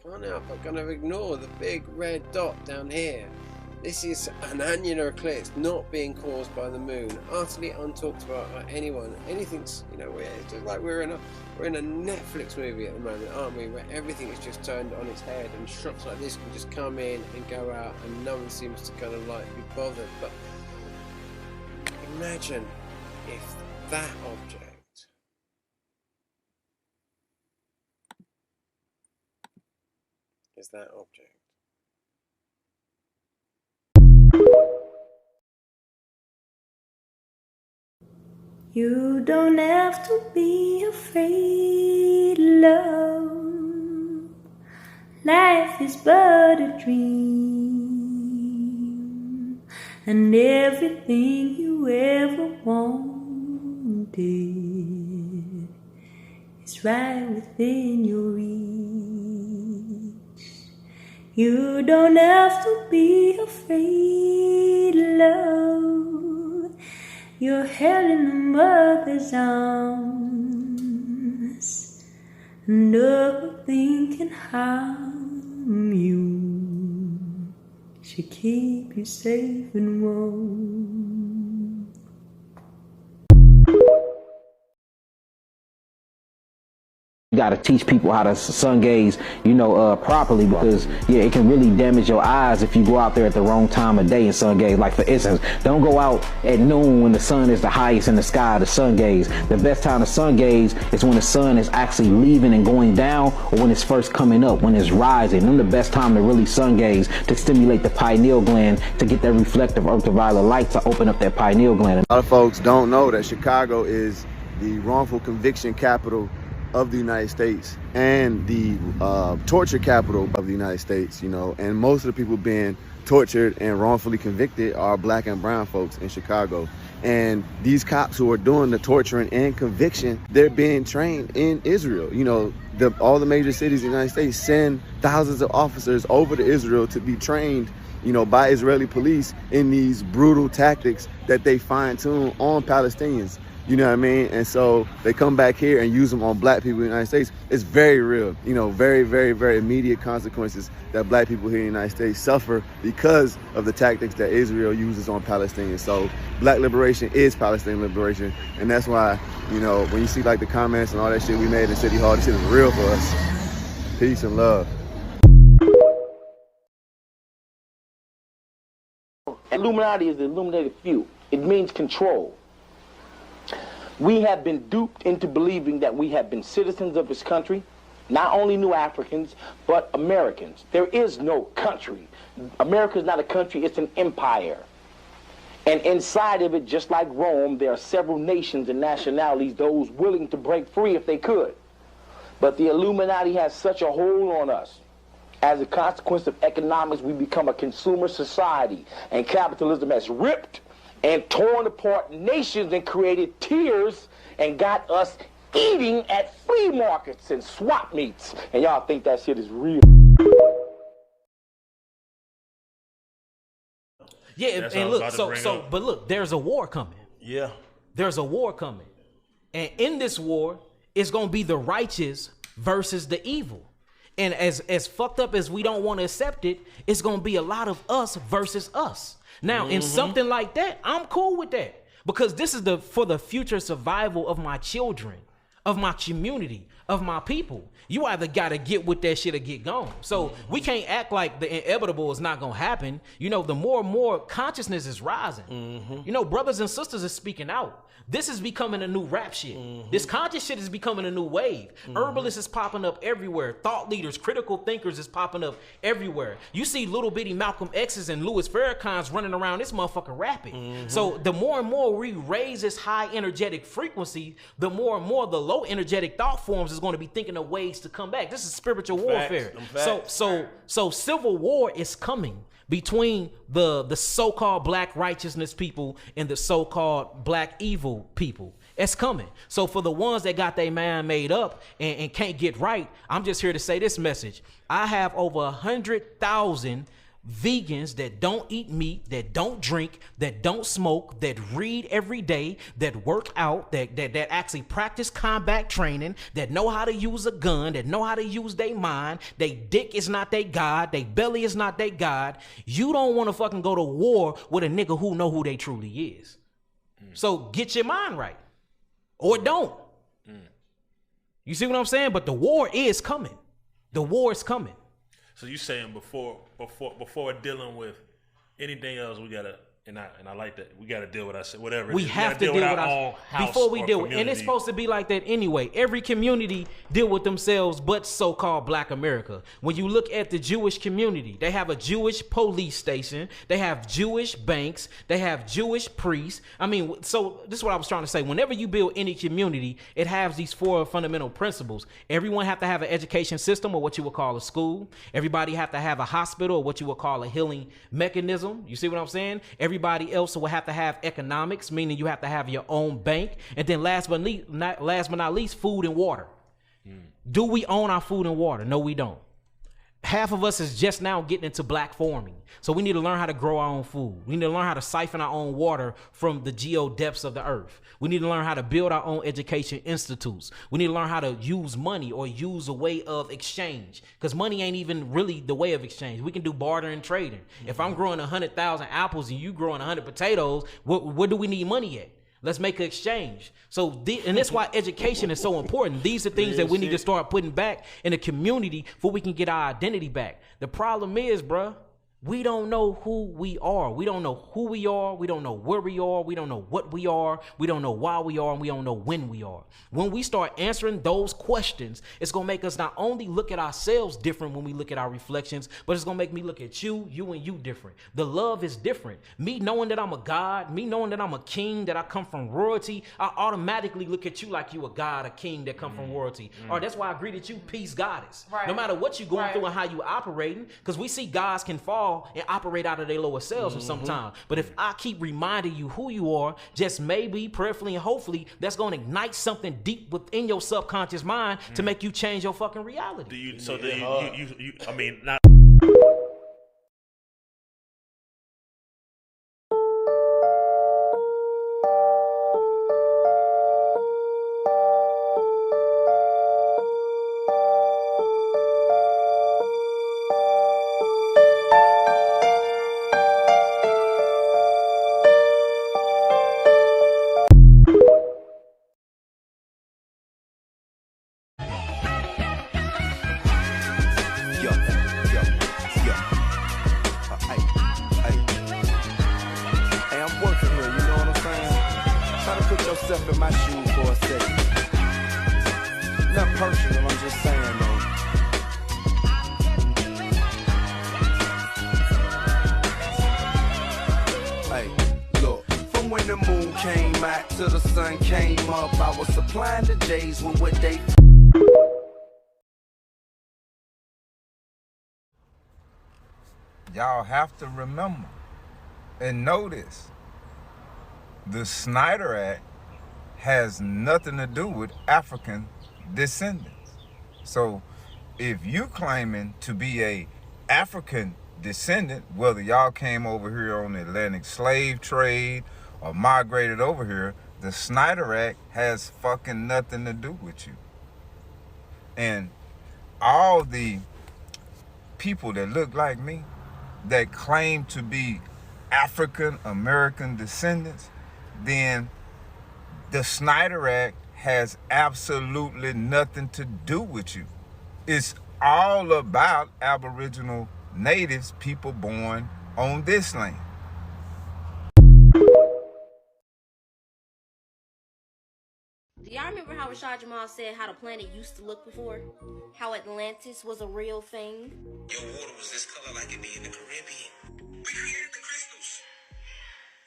can't help but kind of ignore the big red dot down here. This is an annular eclipse not being caused by the moon, utterly untalked about by anyone. Anything's, you know, it's just like we're in a Netflix movie at the moment, aren't we? Where everything is just turned on its head, and shots like this can just come in and go out, and no one seems to kind of like be bothered. But imagine if that object is that object. You don't have to be afraid, love. Life is but a dream, and everything you ever wanted is right within your reach. You don't have to be afraid, love. You're held in a mother's arms, and nothing can harm you. She keep you safe and warm. You got to teach people how to sun gaze, properly, because it can really damage your eyes if you go out there at the wrong time of day and sun gaze. Like, for instance, don't go out at noon when the sun is the highest in the sky to sun gaze. The best time to sun gaze is when the sun is actually leaving and going down, or when it's first coming up, when it's rising. Then the best time to really sun gaze, to stimulate the pineal gland, to get that reflective ultraviolet light to open up that pineal gland. A lot of folks don't know that Chicago is the wrongful conviction capital of the United States and the torture capital of the United States, and most of the people being tortured and wrongfully convicted are black and brown folks in Chicago. And these cops who are doing the torturing and conviction, they're being trained in Israel. All the major cities in the United States send thousands of officers over to Israel to be trained, by Israeli police in these brutal tactics that they fine-tune on Palestinians. You know what I mean? And so they come back here and use them on black people in the United States. It's very real, very, very, very immediate consequences that black people here in the United States suffer because of the tactics that Israel uses on Palestinians. So black liberation is Palestinian liberation. And that's why, when you see like the comments and all that shit we made in City Hall, this shit is real for us. Peace and love. Illuminati is the illuminated few. It means control. We have been duped into believing that we have been citizens of this country, not only New Africans, but Americans. There is no country. America is not a country, it's an empire. And inside of it, just like Rome, there are several nations and nationalities, those willing to break free if they could. But the Illuminati has such a hold on us. As a consequence of economics, we become a consumer society, and capitalism has ripped and torn apart nations and created tiers and got us eating at flea markets and swap meets. And y'all think that shit is real. Yeah, and look, but look, there's a war coming. Yeah. There's a war coming. And in this war, it's going to be the righteous versus the evil. And as fucked up as we don't want to accept it, it's going to be a lot of us versus us. Now, in something like that, I'm cool with that, because this is for the future survival of my children, of my community, of my people. You either got to get with that shit or get gone. So we can't act like the inevitable is not going to happen. The more and more consciousness is rising. Brothers and sisters are speaking out. This is becoming a new rap shit. This conscious shit is becoming a new wave. Herbalists is popping up everywhere. Thought leaders, critical thinkers is popping up everywhere. You see little bitty Malcolm X's and Louis Farrakhan's running around this motherfucker rapping. So the more and more we raise this high energetic frequency, the more and more the low energetic thought forms is going to be thinking of ways to come back. This is spiritual warfare. So civil war is coming between the so-called black righteousness people and the so-called black evil people. It's coming. So for the ones that got their mind made up and can't get right, I'm just here to say this message. I have over 100,000 vegans that don't eat meat, that don't drink, that don't smoke, that read every day, that work out, that actually practice combat training, that know how to use a gun, that know how to use their mind. They dick is not their God, they belly is not their God. You don't want to fucking go to war with a nigga who know who they truly is. So get your mind right, or don't. You see what I'm saying? But the war is coming. The war is coming. So you saying before dealing with anything else, we gotta, and I like that, we gotta deal with ourselves, whatever. We have to deal with our own house before we deal with, and it's supposed to be like that anyway. Every community deal with themselves, but so-called Black America. When you look at the Jewish community, they have a Jewish police station, they have Jewish banks, they have Jewish priests. I mean, so this is what I was trying to say. Whenever you build any community, it has these 4 fundamental principles. Everyone have to have an education system, or what you would call a school. Everybody have to have a hospital, or what you would call a healing mechanism. You see what I'm saying? Everybody else will have to have economics, meaning you have to have your own bank. And then last but not least, food and water. Do we own our food and water? No, we don't. Half of us is just now getting into black farming. So we need to learn how to grow our own food. We need to learn how to siphon our own water from the geo depths of the earth. We need to learn how to build our own education institutes. We need to learn how to use money, or use a way of exchange, because money ain't even really the way of exchange. We can do barter and trading. If I'm growing 100,000 apples and you growing 100 potatoes, where do we need money at? Let's make an exchange. So, and that's why education is so important. These are things that we need to start putting back in the community before we can get our identity back. The problem is, bruh, we don't know who we are. We don't know who we are. We don't know where we are. We don't know what we are. We don't know why we are. And we don't know when we are. When we start answering those questions, it's going to make us not only look at ourselves different when we look at our reflections, but it's going to make me look at you and you different. The love is different. Me knowing that I'm a God, me knowing that I'm a king, that I come from royalty, I automatically look at you like you a God, a king that come from royalty. Or that's why I greeted you peace goddess. No matter what you're going through and how you operating, because we see gods can fall and operate out of their lower selves sometimes. But if I keep reminding you who you are, just maybe, prayerfully, and hopefully, that's going to ignite something deep within your subconscious mind to make you change your fucking reality. I mean, not. In my shoes for a second. Not personal, I'm just saying though. Hey, look, from when the moon came out till the sun came up, I was supplying the days with what they. Y'all have to remember and notice the Snyder Act has nothing to do with African descendants. So if you claiming to be a African descendant, whether y'all came over here on the Atlantic slave trade or migrated over here, the Snyder Act has fucking nothing to do with you. And all the people that look like me that claim to be African American descendants, then the Snyder Act has absolutely nothing to do with you. It's all about Aboriginal natives, people born on this land. Do y'all remember how Rashad Jamal said how the planet used to look before? How Atlantis was a real thing? Your water was this color like it be in the Caribbean. We created the crystals.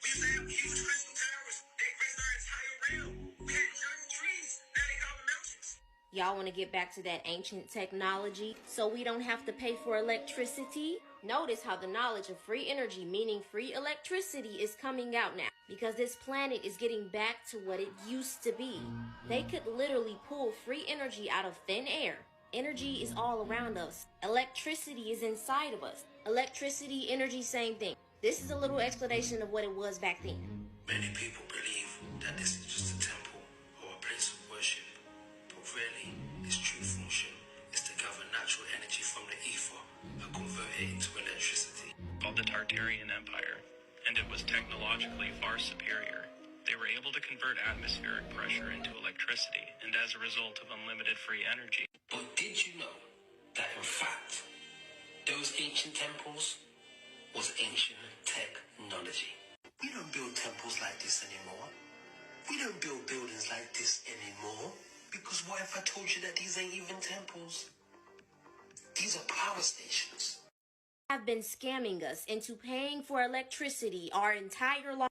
We used to have huge crystal towers. They graced our entire realm. We had giant trees. Now they call them mountains. Y'all want to get back to that ancient technology so we don't have to pay for electricity? Notice how the knowledge of free energy, meaning free electricity, is coming out now. Because this planet is getting back to what it used to be. They could literally pull free energy out of thin air. Energy is all around us. Electricity is inside of us. Electricity, energy, same thing. This is a little explanation of what it was back then. Many people believe that this is just a temple or a place of worship, but really, its true function is to gather natural energy from the ether and convert it into electricity. Called the Tartarian Empire, and it was technologically far superior. They were able to convert atmospheric pressure into electricity, and as a result of unlimited free energy. But did you know that in fact, those ancient temples was ancient technology? We don't build temples like this anymore. We don't build buildings like this anymore. Because what if I told you that these ain't even temples? These are power stations. Have been scamming us into paying for electricity our entire life.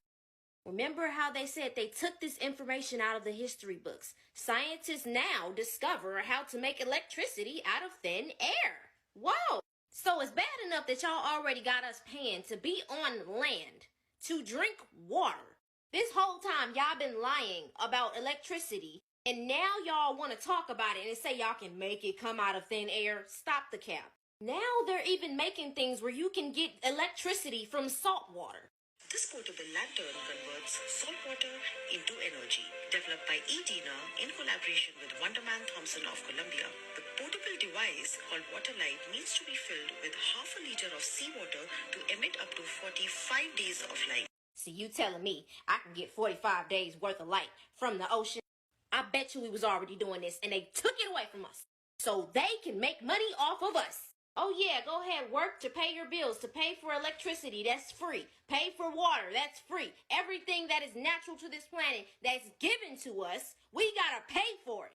Remember how they said they took this information out of the history books? Scientists now discover how to make electricity out of thin air. Whoa! So it's bad enough that y'all already got us paying to be on land, to drink water. This whole time y'all been lying about electricity, and now y'all want to talk about it and say y'all can make it come out of thin air. Stop the cap. Now they're even making things where you can get electricity from salt water. This portable lantern converts salt water into energy. Developed by E. Dina in collaboration with Wonderman Thompson of Colombia, the portable device called Waterlight needs to be filled with half a liter of seawater to emit up to 45 days of light. See, you telling me I can get 45 days worth of light from the ocean? I bet you we was already doing this and they took it away from us so they can make money off of us. Oh yeah, go ahead, work to pay your bills, to pay for electricity, that's free. Pay for water, that's free. Everything that is natural to this planet that's given to us, we gotta pay for it.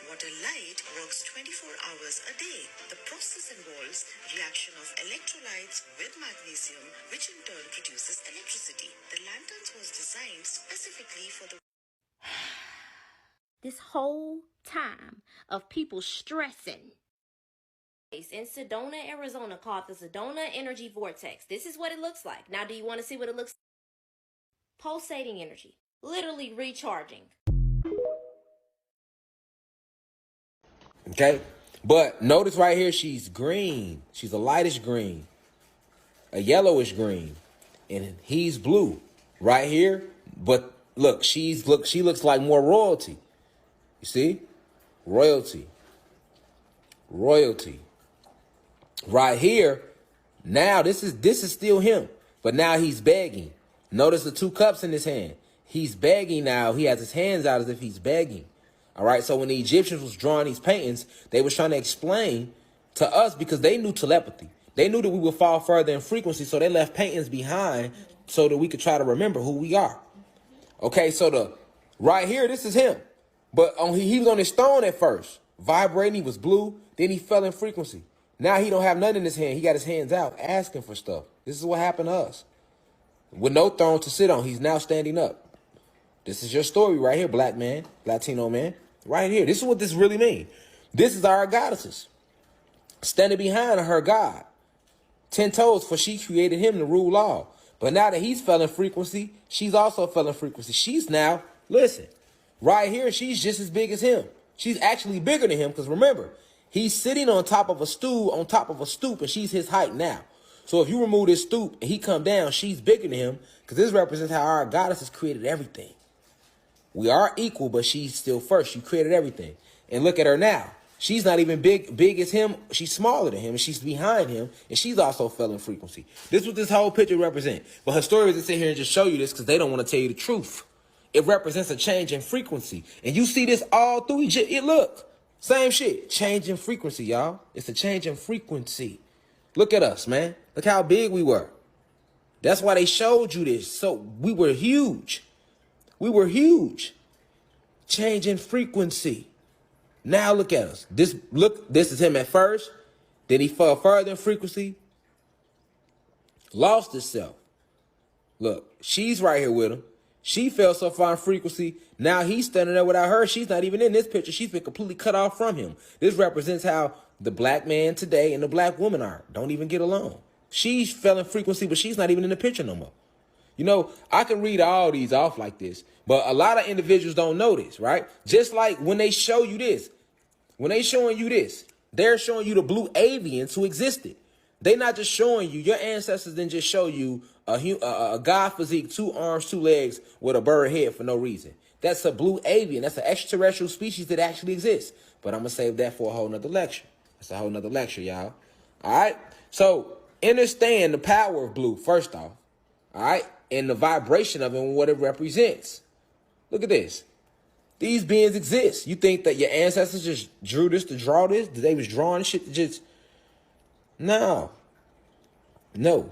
Waterlight works 24 hours a day. The process involves reaction of electrolytes with magnesium, which in turn produces electricity. The lanterns was designed specifically for the... This whole time of people stressing in Sedona, Arizona, called the Sedona Energy Vortex. This is what it looks like. Now, do you want to see what it looks like? Pulsating energy. Literally recharging. Okay? But notice right here, she's green. She's a lightish green. A yellowish green. And he's blue. Right here. But look, she looks like more royalty. You see? Royalty. Royalty. Right here, now this is still him, but now he's begging. Notice the two cups in his hand. He's begging now. He has his hands out as if he's begging. All right. So when the Egyptians was drawing these paintings, they was trying to explain to us because they knew telepathy. They knew that we would fall further in frequency, so they left paintings behind so that we could try to remember who we are. Okay. So right here, this is him, but he was on his throne at first, vibrating. He was blue. Then he fell in frequency. Now he don't have nothing in his hand. He got his hands out asking for stuff. This is what happened to us. With no throne to sit on, he's now standing up. This is your story right here, black man, Latino man. Right here. This is what this really means. This is our goddesses. Standing behind her God. 10 toes, for she created him to rule all. But now that he's fell in frequency, she's also fell in frequency. She's now, listen, right here, she's just as big as him. She's actually bigger than him because remember, he's sitting on top of a stool, on top of a stoop, and she's his height now. So if you remove this stoop and he come down, she's bigger than him because this represents how our goddesses created everything. We are equal, but she's still first. She created everything. And look at her now. She's not even big as him. She's smaller than him, and she's behind him, and she's also fell in frequency. This is what this whole picture represents. But historians that sit here and just show you this because they don't want to tell you the truth. It represents a change in frequency. And you see this all through Egypt. Look. Same shit. Change in frequency, y'all. It's a change in frequency. Look at us, man. Look how big we were. That's why they showed you this. So we were huge. We were huge. Change in frequency. Now look at us. This is him at first. Then he fell further in frequency. Lost himself. Look, she's right here with him. She fell so far in frequency. Now he's standing there without her. She's not even in this picture. She's been completely cut off from him. This represents how the black man today and the black woman don't even get along. She fell in frequency, but she's not even in the picture no more. You know, I can read all these off like this, but a lot of individuals don't know this, right? Just like when they show you this, when they showing you this, they're showing you the blue avians who existed. They not just showing you, your ancestors didn't just show you a god physique, 2 arms, 2 legs with a bird head for no reason. That's a blue avian. That's an extraterrestrial species that actually exists. But I'm going to save that for a whole nother lecture. That's a whole nother lecture, y'all. All right? So understand the power of blue, first off. All right? And the vibration of it and what it represents. Look at this. These beings exist. You think that your ancestors just drew this to draw this? That they was drawing shit to just... No. No.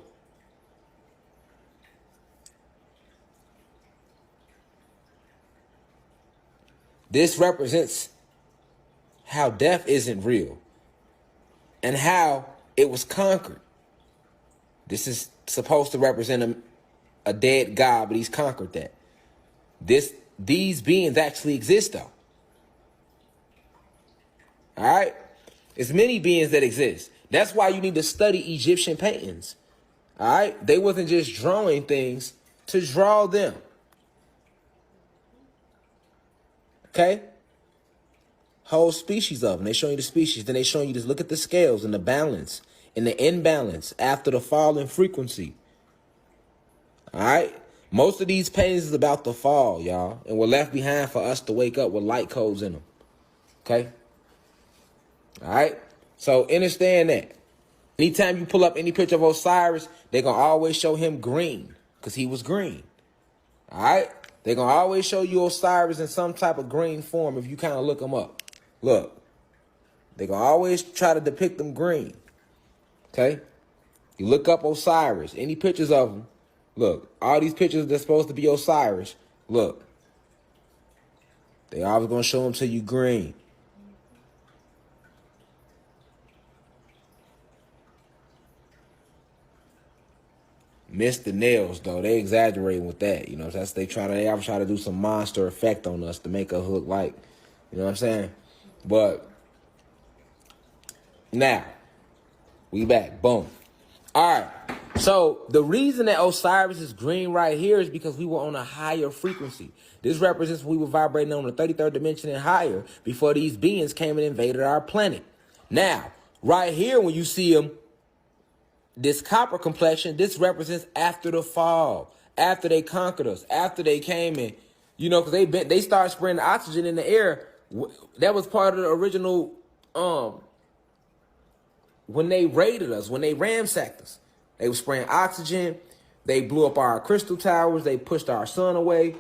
This represents how death isn't real and how it was conquered. This is supposed to represent a dead God, but he's conquered that. These beings actually exist, though. All right? There's many beings that exist. That's why you need to study Egyptian paintings. All right? They wasn't just drawing things to draw them. Okay? Whole species of them. They showing you the species. Then they showing you this. Look at the scales and the balance and the imbalance after the fall in frequency. All right? Most of these paintings is about the fall, y'all. And we're left behind for us to wake up with light codes in them. Okay? All right? So understand that. Anytime you pull up any picture of Osiris, they're going to always show him green because he was green. All right? They're going to always show you Osiris in some type of green form if you kind of look them up. Look. They're going to always try to depict them green. Okay? You look up Osiris, any pictures of him. Look, all these pictures that's supposed to be Osiris, look. They always going to show them to you green. Miss the nails, though. They exaggerating with that. You know, they always try to do some monster effect on us to make us look like, you know what I'm saying? But now, we back. Boom. All right. So the reason that Osiris is green right here is because we were on a higher frequency. This represents we were vibrating on the 33rd dimension and higher before these beings came and invaded our planet. Now, right here, when you see them, this copper complexion, this represents after the fall, after they conquered us, after they came in, you know, because they started spreading oxygen in the air. That was part of the original, when they raided us, when they ransacked us. They were spraying oxygen. They blew up our crystal towers. They pushed our sun away.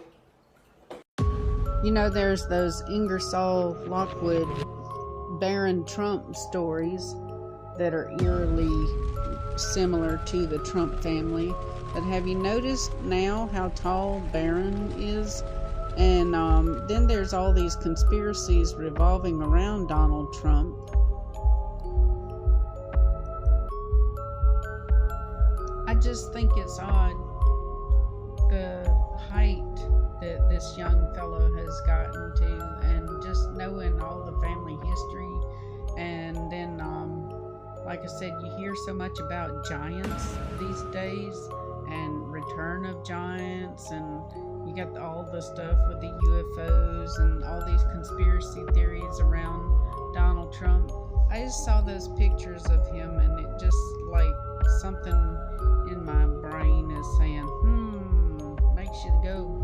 You know, there's those Ingersoll, Lockwood, Barron Trump stories that are eerily similar to the Trump family. But have you noticed now how tall Barron is? And then there's all these conspiracies revolving around Donald Trump. I just think it's odd, the height that this young fellow has gotten to, and just knowing all the family history. And then, like I said, you hear so much about giants these days and return of giants, and you got all the stuff with the UFOs and all these conspiracy theories around Donald Trump. I just saw those pictures of him, and it just like something in my brain is saying, makes you go,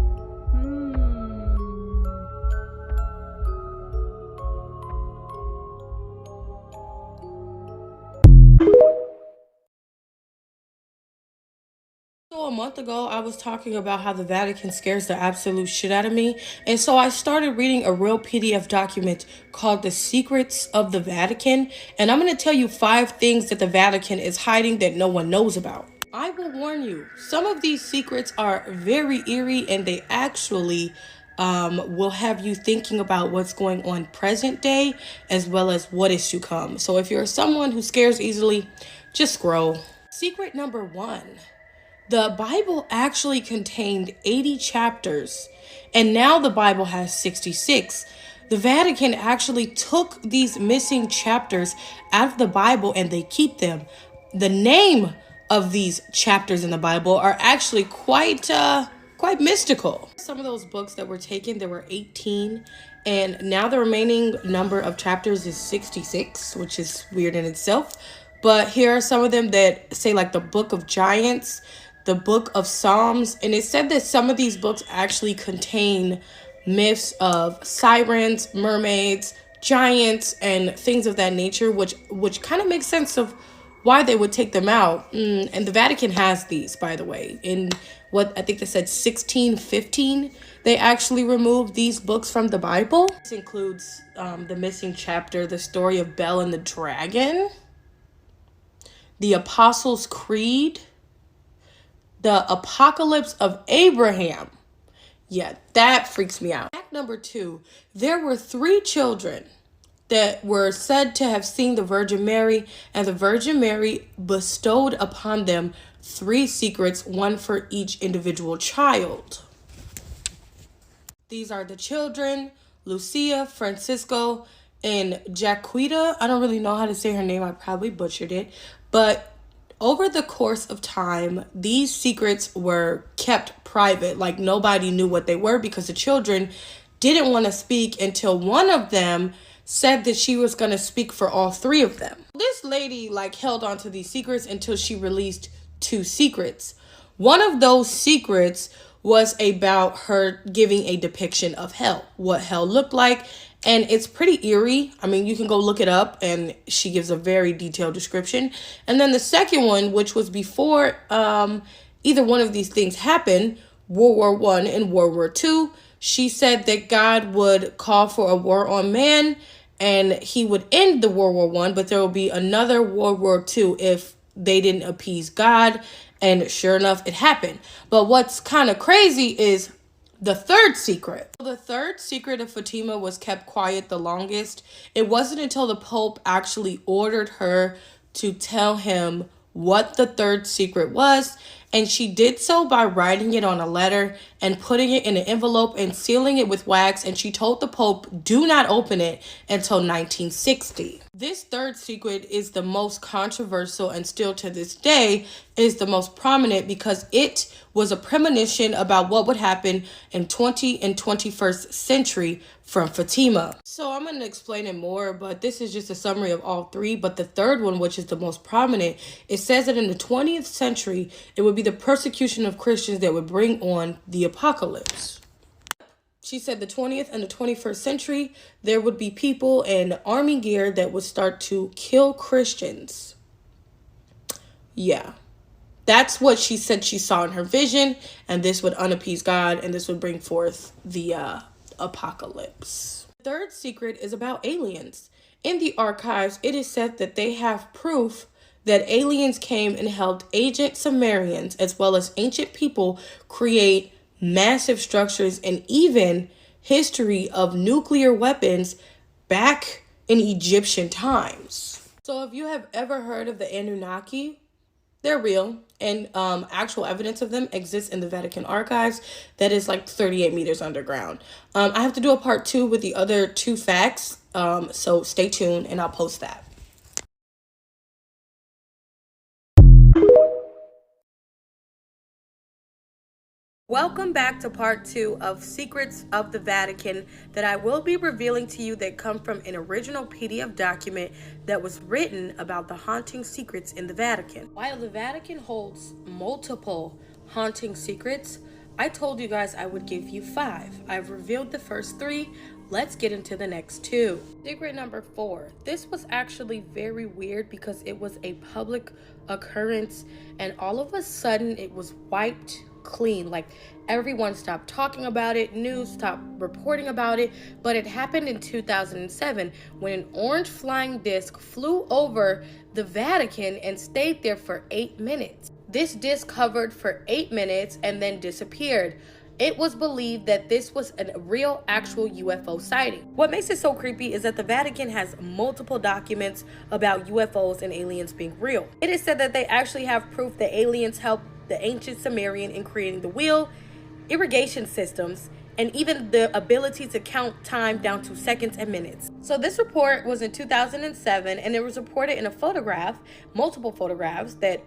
So a month ago, I was talking about how the Vatican scares the absolute shit out of me. And so I started reading a real PDF document called The Secrets of the Vatican. And I'm going to tell you 5 things that the Vatican is hiding that no one knows about. I will warn you, some of these secrets are very eerie, and they actually will have you thinking about what's going on present day as well as what is to come. So if you're someone who scares easily, just scroll. Secret number 1. The Bible actually contained 80 chapters, and now the Bible has 66. The Vatican actually took these missing chapters out of the Bible and they keep them. The name of these chapters in the Bible are actually quite mystical. Some of those books that were taken, there were 18, and now the remaining number of chapters is 66, which is weird in itself. But here are some of them that say, like, the Book of Giants, the Book of Psalms. And it said that some of these books actually contain myths of sirens, mermaids, giants, and things of that nature, which kind of makes sense of why they would take them out. And the Vatican has these, by the way. In what I think they said 1615, they actually removed these books from the Bible. This includes the missing chapter, the story of Bel and the Dragon, the Apostles' Creed, the Apocalypse of Abraham. Yeah, that freaks me out. Fact number 2, there were 3 children that were said to have seen the Virgin Mary, and the Virgin Mary bestowed upon them 3 secrets, one for each individual child. These are the children, Lucia, Francisco, and Jaquita. I don't really know how to say her name. I probably butchered it. But over the course of time, these secrets were kept private. Like, nobody knew what they were because the children didn't want to speak until one of them said that she was going to speak for all 3 of them. This lady, like, held on to these secrets until she released 2 secrets. One of those secrets was about her giving a depiction of hell, what hell looked like. And it's pretty eerie. I mean, you can go look it up, and she gives a very detailed description. And then the second one, which was before either one of these things happened, World War I and World War II, she said that God would call for a war on man, and he would end the World War I, but there will be another World War II if they didn't appease God. And sure enough, it happened. But what's kind of crazy is the third secret. The third secret of Fatima was kept quiet the longest. It wasn't until the Pope actually ordered her to tell him what the third secret was, and she did so by writing it on a letter and putting it in an envelope and sealing it with wax, and she told the Pope, do not open it until 1960. This third secret is the most controversial, and still to this day is the most prominent, because it was a premonition about what would happen in 20th and 21st century from Fatima. So I'm going to explain it more, but this is just a summary of all 3. But the third one, which is the most prominent, it says that in the 20th century, it would be the persecution of Christians that would bring on the apocalypse. She said the 20th and the 21st century, there would be people in army gear that would start to kill Christians. Yeah. That's what she said she saw in her vision, and this would unappease God, and this would bring forth the apocalypse. The third secret is about aliens. In the archives, it is said that they have proof that aliens came and helped ancient Sumerians as well as ancient people create massive structures, and even history of nuclear weapons back in Egyptian times. So if you have ever heard of the Anunnaki, they're real, and actual evidence of them exists in the Vatican archives that is like 38 meters underground. I have to do a part 2 with the other 2 facts, so stay tuned and I'll post that. Welcome back to part 2 of Secrets of the Vatican that I will be revealing to you that come from an original PDF document that was written about the haunting secrets in the Vatican. While the Vatican holds multiple haunting secrets, I told you guys I would give you 5. I've revealed the first 3. Let's get into the next 2. Secret number 4. This was actually very weird because it was a public occurrence, and all of a sudden it was wiped clean. Like, everyone stopped talking about it, news stopped reporting about it. But it happened in 2007 when an orange flying disc flew over the Vatican and stayed there for 8 minutes. This disc hovered for 8 minutes and then disappeared. It was believed that this was a real, actual UFO sighting. What makes it so creepy is that the Vatican has multiple documents about UFOs and aliens being real. It is said that they actually have proof that aliens helped the ancient Sumerian in creating the wheel, irrigation systems, and even the ability to count time down to seconds and minutes. So this report was in 2007, and it was reported in a photograph, multiple photographs that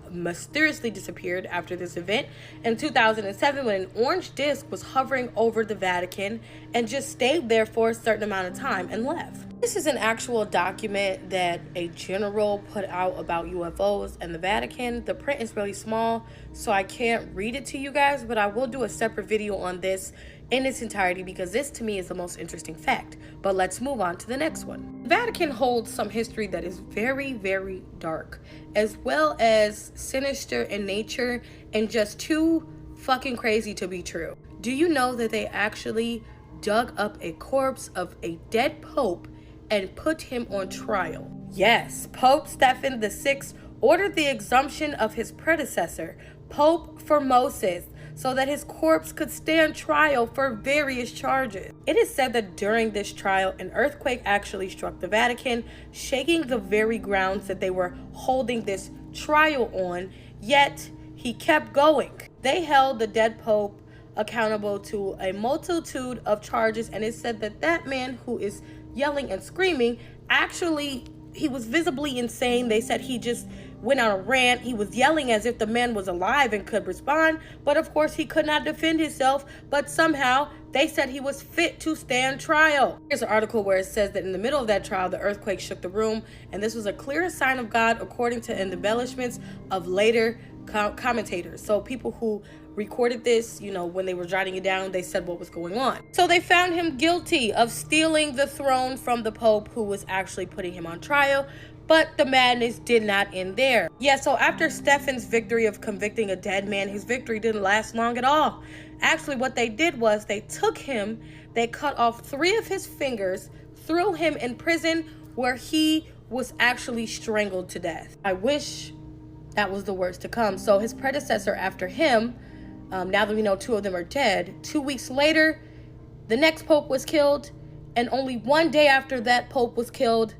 mysteriously disappeared after this event in 2007 when an orange disc was hovering over the Vatican and just stayed there for a certain amount of time and left. This is an actual document that a general put out about UFOs and the Vatican. The print is really small, so I can't read it to you guys, but I will do a separate video on this in its entirety because this to me is the most interesting fact. But let's move on to the next one. The Vatican holds some history that is very, very dark, as well as sinister in nature and just too fucking crazy to be true. Do you know that they actually dug up a corpse of a dead pope and put him on trial? Yes, Pope Stephen VI ordered the exhumption of his predecessor, Pope Formosus, so that his corpse could stand trial for various charges. It is said that during this trial, an earthquake actually struck the Vatican, shaking the very grounds that they were holding this trial on, yet he kept going. They held the dead pope accountable to a multitude of charges, and it said that that man who is yelling and screaming, actually, he was visibly insane. They said he just went on a rant. He was yelling as if the man was alive and could respond, but of course he could not defend himself, but somehow they said he was fit to stand trial. Here's an article where it says that in the middle of that trial, the earthquake shook the room, and this was a clear sign of God according to embellishments of later commentators. So people who recorded this, you know, when they were jotting it down, they said what was going on. So they found him guilty of stealing the throne from the Pope who was actually putting him on trial, but the madness did not end there. Yeah, so after Stephen's victory of convicting a dead man, his victory didn't last long at all. Actually, what they did was they took him, they cut off 3 of his fingers, threw him in prison where he was actually strangled to death. I wish that was the worst to come. So his predecessor after him, now that we know 2 of them are dead, 2 weeks later, the next pope was killed, and only 1 day after that pope was killed,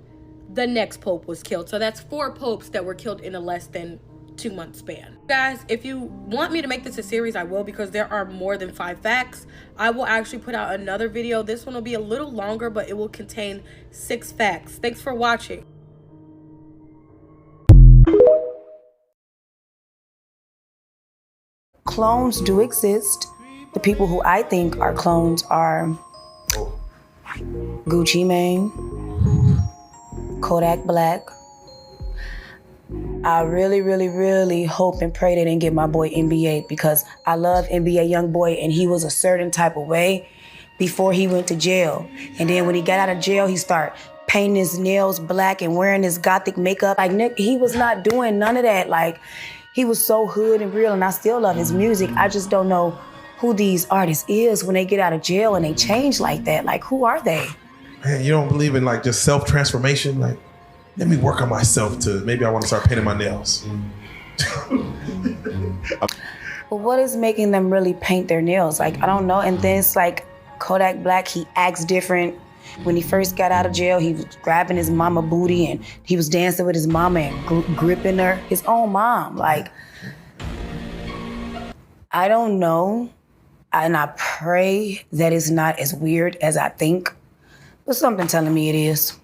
the next pope was killed. So that's 4 popes that were killed in a less than 2-month span. Guys, if you want me to make this a series, I will, because there are more than 5 facts. I will actually put out another video. This one will be a little longer, but it will contain 6 facts. Thanks for watching. Clones do exist. The people who I think are clones are Gucci Mane, Kodak Black. I really, really, really hope and pray they didn't get my boy NBA, because I love NBA YoungBoy, and he was a certain type of way before he went to jail. And then when he got out of jail, he started painting his nails black and wearing his gothic makeup. Like, Nick, he was not doing none of that. Like, he was so hood and real, and I still love his music. I just don't know who these artists is when they get out of jail and they change like that. Like, who are they? Man, you don't believe in like just self-transformation? Like, let me work on myself to, maybe I want to start painting my nails. But what is making them really paint their nails? Like, I don't know. And then it's like Kodak Black, he acts different. When he first got out of jail, he was grabbing his mama booty and he was dancing with his mama and gripping her, his own mom. Like, I don't know. And I pray that it's not as weird as I think, but something telling me it is.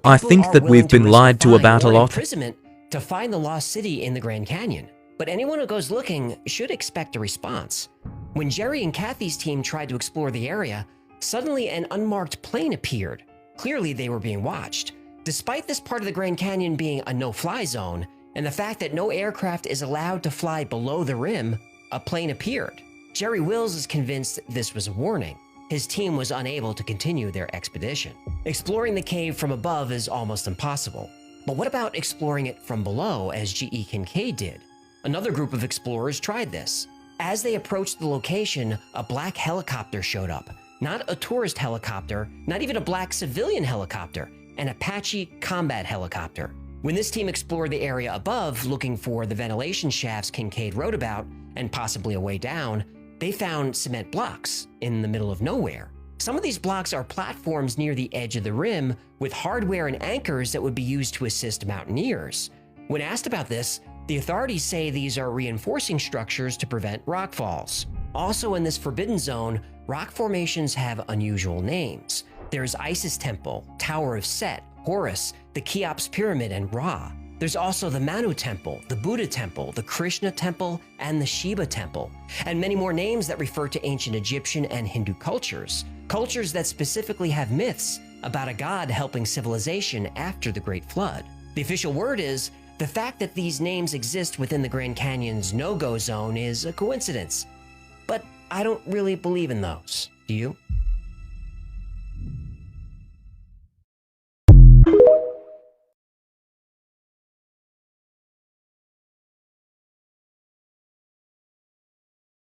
I think that we've been lied to about a lot. Imprisonment to find the lost city in the Grand Canyon. But anyone who goes looking should expect a response. When Jerry and Kathy's team tried to explore the area, suddenly an unmarked plane appeared. Clearly they were being watched. Despite this part of the Grand Canyon being a no-fly zone, and the fact that no aircraft is allowed to fly below the rim, a plane appeared. Jerry Wills is convinced this was a warning. His team was unable to continue their expedition. Exploring the cave from above is almost impossible. But what about exploring it from below, as G.E. Kincaid did? Another group of explorers tried this. As they approached the location, a black helicopter showed up. Not a tourist helicopter, not even a black civilian helicopter, an Apache combat helicopter. When this team explored the area above, looking for the ventilation shafts Kincaid wrote about, and possibly a way down, they found cement blocks in the middle of nowhere. Some of these blocks are platforms near the edge of the rim with hardware and anchors that would be used to assist mountaineers. When asked about this, the authorities say these are reinforcing structures to prevent rockfalls. Also in this forbidden zone, rock formations have unusual names. There's Isis Temple, Tower of Set, Horus, the Cheops Pyramid, and Ra. There's also the Manu Temple, the Buddha Temple, the Krishna Temple, and the Shiva Temple, and many more names that refer to ancient Egyptian and Hindu cultures, cultures that specifically have myths about a god helping civilization after the Great Flood. The official word is, the fact that these names exist within the Grand Canyon's no-go zone is a coincidence. But I don't really believe in those. Do you?